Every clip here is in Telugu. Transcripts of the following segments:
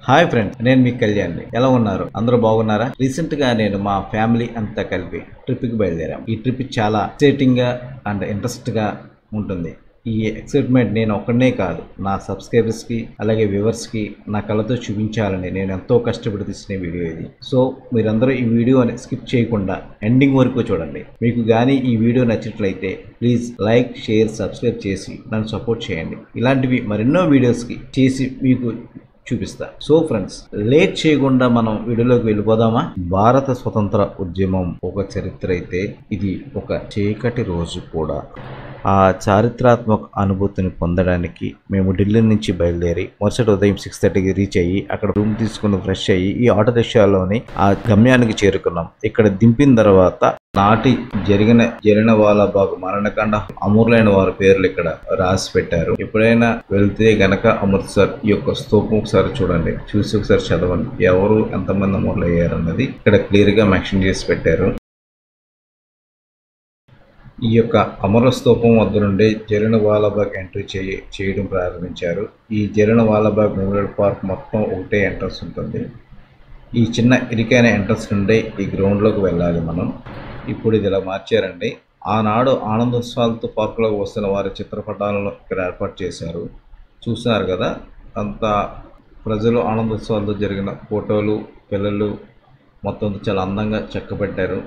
హాయ్ ఫ్రెండ్స్, నేను మీ కళ్యాణ్. ఎలా ఉన్నారు? అందరూ బాగున్నారా? రీసెంట్ గా నేను మా ఫ్యామిలీ అంతా కలిపి ట్రిప్ కి బయలుదేరాం. ఈ ట్రిప్ చాలా ఎక్సైటింగ్ గా అండ్ ఇంట్రెస్ట్ గా ఉంటుంది. ఈ ఎక్సైట్మెంట్ నేను ఒక్కడనే కాదు, నా సబ్స్క్రైబర్స్ కి అలాగే వ్యూవర్స్ కి నా కళ్ళతో చూపించాలని నేను ఎంతో కష్టపడి తీసిన వీడియో ఇది. సో మీరందరూ ఈ వీడియోని స్కిప్ చేయకుండా ఎండింగ్ వరకు చూడండి. మీకు కానీ ఈ వీడియో నచ్చినట్లయితే ప్లీజ్ లైక్, షేర్, సబ్స్క్రైబ్ చేసి నన్ను సపోర్ట్ చేయండి. ఇలాంటివి మరెన్నో వీడియోస్కి చేసి మీకు చూపిస్తా. సో ఫ్రెండ్స్, లేట్ చేయకుండా మనం వీడియోలోకి వెళ్ళిపోదామా? భారత స్వతంత్ర ఉద్యమం ఒక చరిత్ర అయితే ఇది ఒక చీకటి రోజు కూడా. ఆ చారిత్రాత్మక అనుభూతిని పొందడానికి మేము ఢిల్లీ నుంచి బయలుదేరి మరుసటి ఉదయం 6:30కి రీచ్ అయ్యి అక్కడ రూమ్ తీసుకుని ఫ్రెష్ అయ్యి ఈ ఆటో రిక్షాలోని ఆ గమ్యానికి చేరుకున్నాం. ఇక్కడ దింపిన తర్వాత నాటి జరిగిన వాలాబాగ్ మరణకాండ అమరులైన వారి పేర్లు ఇక్కడ రాసి పెట్టారు. ఎప్పుడైనా వెళ్తే గనక అమృత్సర్ ఈ యొక్క స్తూపం ఒకసారి చూడండి, చూసి ఒకసారి చదవండి. ఎవరు ఎంతమంది అమరులయ్యారు అన్నది ఇక్కడ క్లియర్ గా మెన్షన్ చేసి పెట్టారు. ఈ యొక్క అమర స్తూపం వద్ద నుండి జలియన్ వాలాబాగ్ ఎంట్రీ చేయడం ప్రారంభించారు. ఈ జలియన్ వాలాబాగ్ మెమోరియల్ పార్క్ మొత్తం ఒకటే ఎంట్రన్స్ ఉంటుంది. ఈ చిన్న ఇరికైన ఎంట్రన్స్ నుండి ఈ గ్రౌండ్లోకి వెళ్ళాలి మనం. ఇప్పుడు ఇది ఇలా మార్చారండి. ఆనాడు ఆనందోత్సవాలతో పార్కులోకి వస్తున్న వారి చిత్రపటాలను ఇక్కడ ఏర్పాటు చేశారు. చూస్తున్నారు కదా, అంతా ప్రజలు ఆనందోత్సవాలతో జరిగిన ఫోటోలు, పిల్లలు మొత్తం చాలా అందంగా చెక్కబెట్టారు.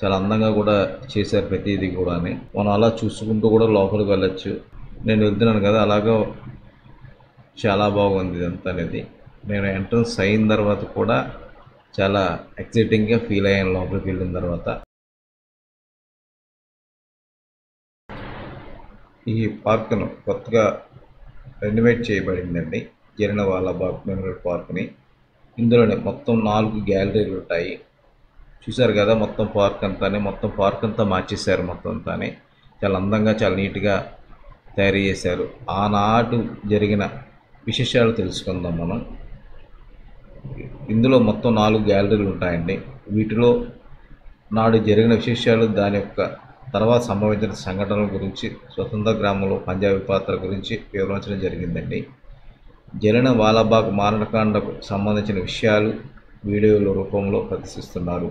చాలా అందంగా కూడా చేశారు ప్రతిదీ కూడా. మనం అలా చూసుకుంటూ కూడా లోపలికి వెళ్ళచ్చు. నేను వెళ్తున్నాను కదా, అలాగా చాలా బాగుంది ఇదంతా అనేది. నేను ఎంట్రన్స్ అయిన తర్వాత కూడా చాలా ఎక్సైటింగ్గా ఫీల్ అయ్యాను లోపలికి వెళ్ళిన తర్వాత. ఈ పార్క్ను కొత్తగా రెనోవేట్ చేయబడిందండి, జలియన్ వాలాబాగ్ మెమోరియల్ పార్క్ని. ఇందులోనే మొత్తం 4 గ్యాలరీలు ఉంటాయి. చూశారు కదా, మొత్తం పార్క్ అంతా మార్చేశారు. మొత్తం అంతానే చాలా అందంగా, చాలా నీట్గా తయారు చేశారు. ఆనాడు జరిగిన విశేషాలు తెలుసుకుందాం మనం. ఇందులో మొత్తం 4 గ్యాలరీలు ఉంటాయండి. వీటిలో నాడు జరిగిన విశేషాలు, దాని యొక్క తర్వాత సంభవించిన సంఘటనల గురించి, స్వతంత్ర గ్రామంలో పంజాబీ పాత్ర గురించి వివరించడం జరిగిందండి. జలియన్ వాలాబాగ్ మారణకాండకు సంబంధించిన విషయాలు వీడియోల రూపంలో ప్రదర్శిస్తున్నారు.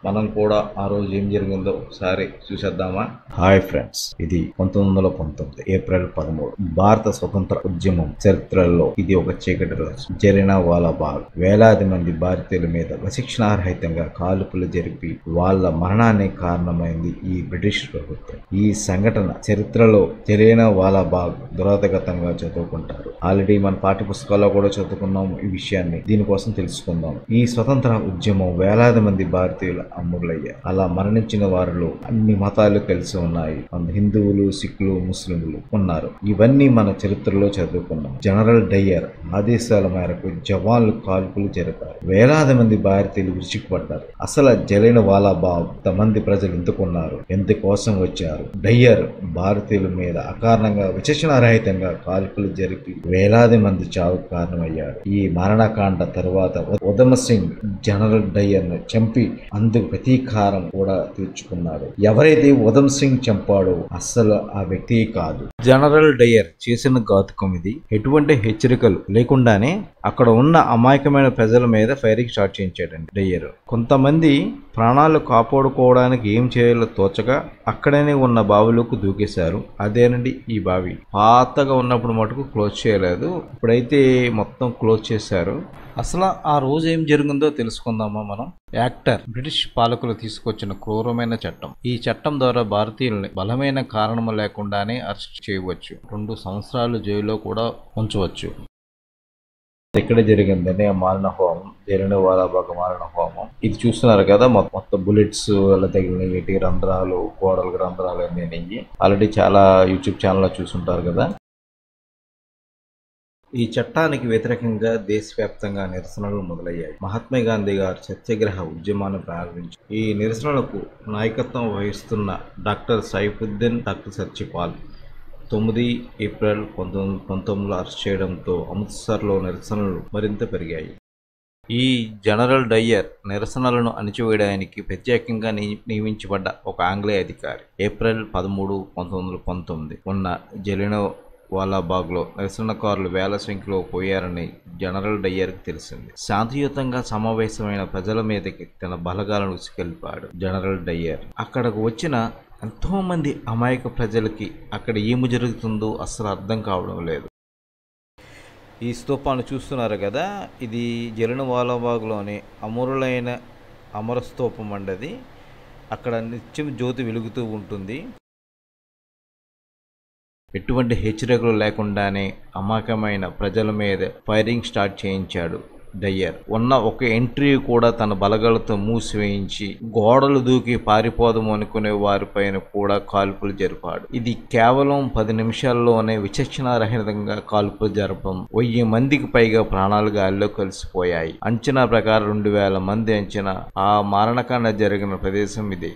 మనం కూడా ఆ రోజు ఏం జరిగిందో ఒకసారి చూసేద్దామా? హాయ్ ఫ్రెండ్స్, ఇది 1919 ఏప్రిల్ 13 భారత స్వతంత్ర ఉద్యమం చరిత్రలో ఇది ఒక చీకటి రోజు. జలియన్ వాలాబాగ్ వేలాది మంది భారతీయుల మీద విచక్షణారహితంగా కాల్పులు జరిపి వాళ్ళ మరణానికి కారణమైంది ఈ బ్రిటిష్ ప్రభుత్వం. ఈ సంఘటన చరిత్రలో జలియన్ వాలాబాగ్ దురాగతంగా చదువుకుంటారు. ఆల్రెడీ మన పాఠ్య పుస్తకాల్లో కూడా చదువుకున్నాం ఈ విషయాన్ని. దీనికోసం తెలుసుకుందాం. ఈ స్వతంత్ర ఉద్యమం వేలాది మంది భారతీయుల అమరులయ్యారు. అలా మరణించిన వారిలో అన్ని మతాలు కలిసి ఉన్నాయి. హిందువులు, సిక్కులు, ముస్లింలు ఉన్నారు. ఇవన్నీ మన చరిత్రలో చదువుకున్నాం. జనరల్ డయ్యర్ ఆదేశాల మేరకు జవాన్లు కాల్పులు జరిపారు. వేలాది మంది భారతీయులు విరుచుకుపడ్డారు. అసలు జలియన్ వాలాబాగ్ మంది ప్రజలు ఎందుకున్నారు, ఎందుకోసం వచ్చారు? డయ్యర్ భారతీయుల మీద అకారణంగా విచక్షణారహితంగా కాల్పులు జరిపి వేలాది మంది చావుకు కారణమయ్యారు. ఈ మరణకాండ తరువాత ఉధమ్ సింగ్ జనరల్ డయ్యర్ ను చంపి అందుకు ప్రతీకారం కూడా తీర్చుకున్నాడు. ఎవరైతే ఉధమ్ సింగ్ చంపాడో అస్సలు ఆ వ్యక్తి కాదు, జనరల్ డయ్యర్ చేసిన ఘాతుకం ఇది. ఎటువంటి హెచ్చరికలు లేకుండానే అక్కడ ఉన్న అమాయకమైన ప్రజల మీద ఫైరింగ్ స్టార్ట్ చేయించాడండి డయ్యర్. కొంతమంది ప్రాణాలు కాపాడుకోవడానికి ఏం చేయాలో తోచగా అక్కడనే ఉన్న బావిలోకి దూకేశారు. అదేనండి ఈ బావి. పాతగా ఉన్నప్పుడు మటుకు క్లోజ్ చేయలేదు, ఇప్పుడైతే మొత్తం క్లోజ్ చేశారు. అసలు ఆ రోజు ఏం జరిగిందో తెలుసుకుందామా మనం? యాక్టర్ బ్రిటిష్ పాలకులు తీసుకొచ్చిన క్రూరమైన చట్టం. ఈ చట్టం ద్వారా భారతీయుల్ని బలమైన కారణము లేకుండానే అరెస్ట్ చేయవచ్చు. 2 సంవత్సరాలు జైల్లో కూడా ఉంచవచ్చు. ఇక్కడ జరిగిందని ఆ మారణ హోమం, జలియన్ వాలాబాగ్ మారణ హోమం. ఇది చూస్తున్నారు కదా, మొత్తం బుల్లెట్స్ అలా తగిలినవి, రంధ్రాలు, గోడలకు రంధ్రాలు అన్నీ. ఆల్రెడీ చాలా యూట్యూబ్ ఛానల్లో చూసుంటారు కదా. ఈ చట్టానికి వ్యతిరేకంగా దేశవ్యాప్తంగా నిరసనలు మొదలయ్యాయి. మహాత్మా గాంధీ గారు సత్యాగ్రహ ఉద్యమాన్ని ప్రారంభించారు. ఈ నిరసనలకు నాయకత్వం వహిస్తున్న doctor Saifuddin, doctor Satyapal 9 April 1919లో అరెస్ట్ చేయడంతో అమృత్సర్లో నిరసనలు మరింత పెరిగాయి. ఈ జనరల్ డయ్యర్ నిరసనలను అణిచివేయడానికి ప్రత్యేకంగా నియమించబడ్డ ఒక ఆంగ్లేయ అధికారి. ఏప్రిల్ 13, 1919 ఉన్న జలియన్ వాలాబాగ్లో నిరసనకారులు వేల సంఖ్యలో పోయారని జనరల్ డయ్యర్కి తెలిసింది. శాంతియుతంగా సమావేశమైన ప్రజల మీదకి తన బలగాలను ఉసిగొల్పాడు జనరల్ డయ్యర్. అక్కడకు వచ్చిన ఎంతోమంది అమాయక ప్రజలకి అక్కడ ఏమి జరుగుతుందో అసలు అర్థం కావడం లేదు. ఈ స్తూపాన్ని చూస్తున్నారు కదా, ఇది జలియన్వాలాబాగ్లోని అమరులైన అమర స్తూపం అండి. అది అక్కడ నిత్యం జ్యోతి వెలుగుతూ ఉంటుంది. ఎటువంటి హెచ్చరికలు లేకుండానే అమాయకమైన ప్రజల మీద ఫైరింగ్ స్టార్ట్ చేయించాడు డయ్యర్. ఉన్న ఒక ఎంట్రీ కూడా తన బలగాలతో మూసివేయించి గోడలు దూకి పారిపోదాము అనుకునే వారిపైన కూడా కాల్పులు జరిపాడు. ఇది కేవలం 10 నిమిషాల్లోనే విచక్షణారహితంగా కాల్పులు జరపడం 1000 మందికి పైగా ప్రాణాలు గాలిలో కలిసిపోయాయి. అంచనా ప్రకారం 2000 మంది. అంచనా. ఆ మారణకాండ జరిగిన ప్రదేశం ఇదే.